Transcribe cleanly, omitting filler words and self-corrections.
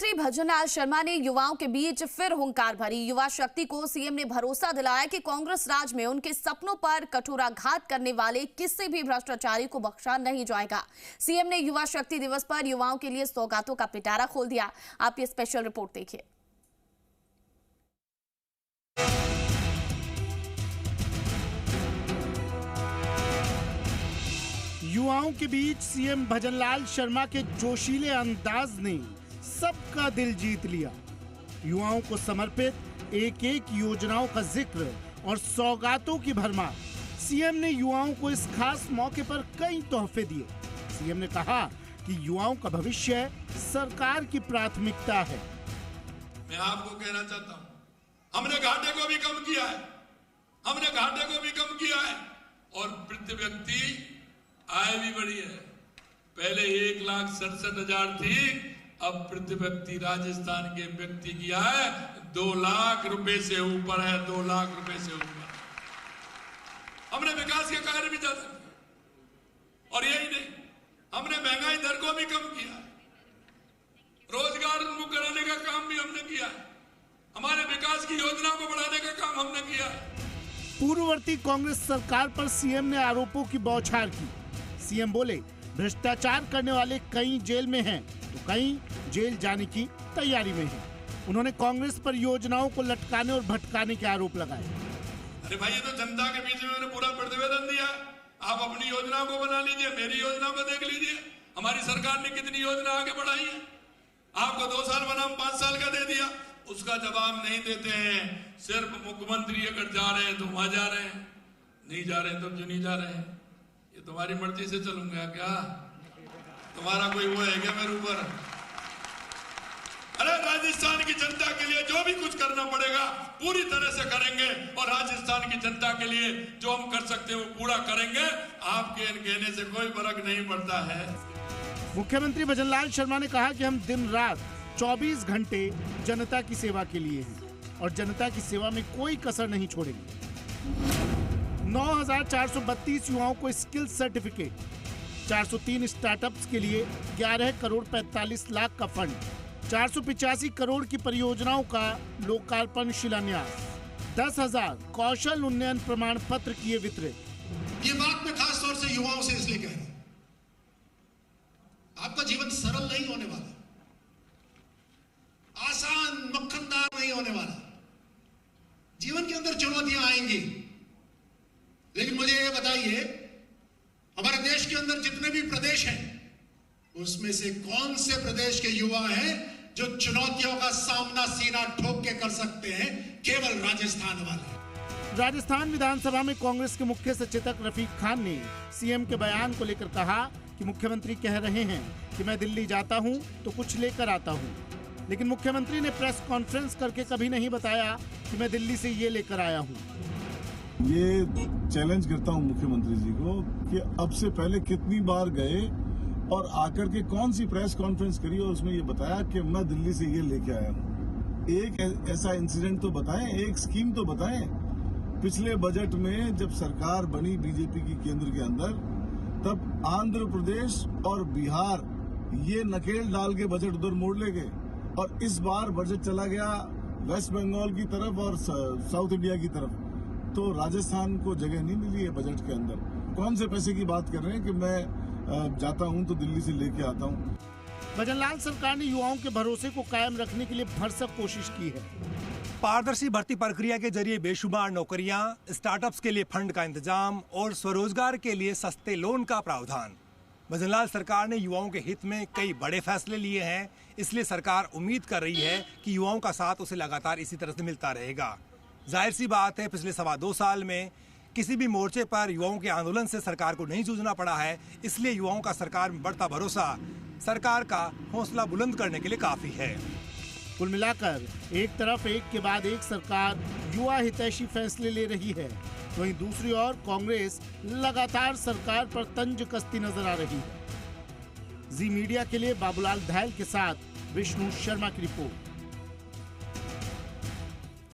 मुख्यमंत्री भजनलाल शर्मा ने युवाओं के बीच फिर हुंकार भरी। युवा शक्ति को सीएम ने भरोसा दिलाया कि कांग्रेस राज में उनके सपनों पर कठोराघात करने वाले किसी भी भ्रष्टाचारी को बख्शा नहीं जाएगा। सीएम ने युवा शक्ति दिवस पर युवाओं के लिए सौगातों का पिटारा खोल दिया। आप ये स्पेशल रिपोर्ट देखिए। युवाओं के बीच सीएम भजनलाल शर्मा के जोशीले अंदाज ने सबका दिल जीत लिया। युवाओं को समर्पित एक एक योजनाओं का जिक्र और सौगातों की भरमार। सीएम ने युवाओं को इस खास मौके पर कई तोहफे दिए। सीएम ने कहा कि युवाओं का भविष्य सरकार की प्राथमिकता है। मैं आपको कहना चाहता हूं, हमने घाटे को भी कम किया है और प्रति व्यक्ति आय भी बढ़ी है। पहले 1,67,000 थी, अब प्रति व्यक्ति राजस्थान के व्यक्ति की आय 2 लाख रुपए से ऊपर है। 2 लाख रुपए से ऊपर। हमने विकास के कार्य भी ज्यादा किया और यही नहीं, हमने महंगाई दर को भी कम किया है। रोजगार उन्मुख कराने का काम भी हमने किया है। हमारे विकास की योजना को बढ़ाने का काम हमने किया है। पूर्ववर्ती कांग्रेस सरकार पर सीएम ने आरोपों की बौछार की। सीएम बोले, भ्रष्टाचार करने वाले कई जेल में हैं, तो कई जेल जाने की तैयारी में हैं। उन्होंने कांग्रेस पर योजनाओं को लटकाने और भटकाने के आरोप लगाए। अरे भाई, ये तो जनता के बीच में मैंने पूरा प्रतिवेदन दिया। आप अपनी योजना को बना लीजिए, मेरी योजना को देख लीजिए। हमारी सरकार ने कितनी योजना आगे बढ़ाई है। आपको 2 साल बनाम 5 साल का दे दिया, उसका जवाब नहीं देते हैं। सिर्फ मुख्यमंत्री अगर जा रहे हैं तो वहां जा रहे हैं, नहीं जा रहे हैं तो क्यों नहीं जा रहे हैं। ये तुम्हारी मर्जी से चलूंगा क्या? तुम्हारा कोई वो है क्या मेरे ऊपर? अरे राजस्थान की जनता के लिए जो भी कुछ करना पड़ेगा पूरी तरह से करेंगे और राजस्थान की जनता के लिए जो हम कर सकते हैं वो पूरा करेंगे। आपके कहने से कोई फर्क नहीं पड़ता है। मुख्यमंत्री भजनलाल शर्मा ने कहा कि हम दिन रात 24 घंटे जनता की सेवा के लिए हैं और जनता की सेवा में कोई कसर नहीं छोड़ेंगे। 9,432 युवाओं को स्किल सर्टिफिकेट, 403 स्टार्टअप्स के लिए 11 करोड़ 45 लाख का फंड, 485 करोड़ की परियोजनाओं का लोकार्पण शिलान्यास, 10,000 कौशल उन्नयन प्रमाण पत्र किए वितरित। ये बात मैं खास तौर से युवाओं से इसलिए कह रहा हूं, आपका जीवन सरल नहीं होने वाला, आसान मक्खनदार नहीं होने वाला। जीवन के अंदर चुनौतियां आएंगी, लेकिन मुझे ये बताइए, हमारे देश के अंदर जितने भी प्रदेश हैं, उसमें से कौन से प्रदेश के युवा हैं जो चुनौतियों का सामना सीना ठोक के कर सकते हैं? केवल राजस्थान वाले। राजस्थान विधानसभा में कांग्रेस के मुख्य सचेतक रफीक खान ने सीएम के बयान को लेकर कहा कि मुख्यमंत्री कह रहे हैं कि मैं दिल्ली जाता हूं तो कुछ लेकर आता हूं, लेकिन मुख्यमंत्री ने प्रेस कॉन्फ्रेंस करके कभी नहीं बताया कि मैं दिल्ली से ये लेकर आया हूं। ये चैलेंज करता हूं मुख्यमंत्री जी को कि अब से पहले कितनी बार गए और आकर के कौन सी प्रेस कॉन्फ्रेंस करी और उसमें ये बताया कि मैं दिल्ली से ये लेके आया हूं। एक ऐसा इंसिडेंट तो बताएं, एक स्कीम तो बताएं। पिछले बजट में जब सरकार बनी बीजेपी की केंद्र के अंदर, तब आंध्र प्रदेश और बिहार ये नकेल डाल के बजट उधर मोड़ ले गए और इस बार बजट चला गया वेस्ट बंगाल की तरफ और साउथ इंडिया की तरफ। तो राजस्थान को जगह नहीं मिली है बजट के अंदर। कौन से पैसे की बात कर रहे हैं कि मैं जाता हूं तो दिल्ली से लेके आता हूं। भजनलाल सरकार ने युवाओं के भरोसे को कायम रखने के लिए भरसक कोशिश की है। पारदर्शी भर्ती प्रक्रिया के जरिए बेशुमार नौकरियां, स्टार्टअप्स के लिए फंड का इंतजाम और स्वरोजगार के लिए सस्ते लोन का प्रावधान। भजनलाल सरकार ने युवाओं के हित में कई बड़े फैसले लिए हैं, इसलिए सरकार उम्मीद कर रही है कि युवाओं का साथ उसे लगातार इसी तरह से मिलता रहेगा। जाहिर सी बात है, पिछले 2.25 साल में किसी भी मोर्चे पर युवाओं के आंदोलन से सरकार को नहीं जूझना पड़ा है, इसलिए युवाओं का सरकार में बढ़ता भरोसा सरकार का हौसला बुलंद करने के लिए काफी है। कुल मिलाकर एक तरफ एक के बाद एक सरकार युवा हितैषी फैसले ले रही है, वहीं दूसरी ओर कांग्रेस लगातार सरकार पर तंज कसती नजर आ रही है। जी मीडिया के लिए बाबूलाल धायल के साथ विष्णु शर्मा की रिपोर्ट।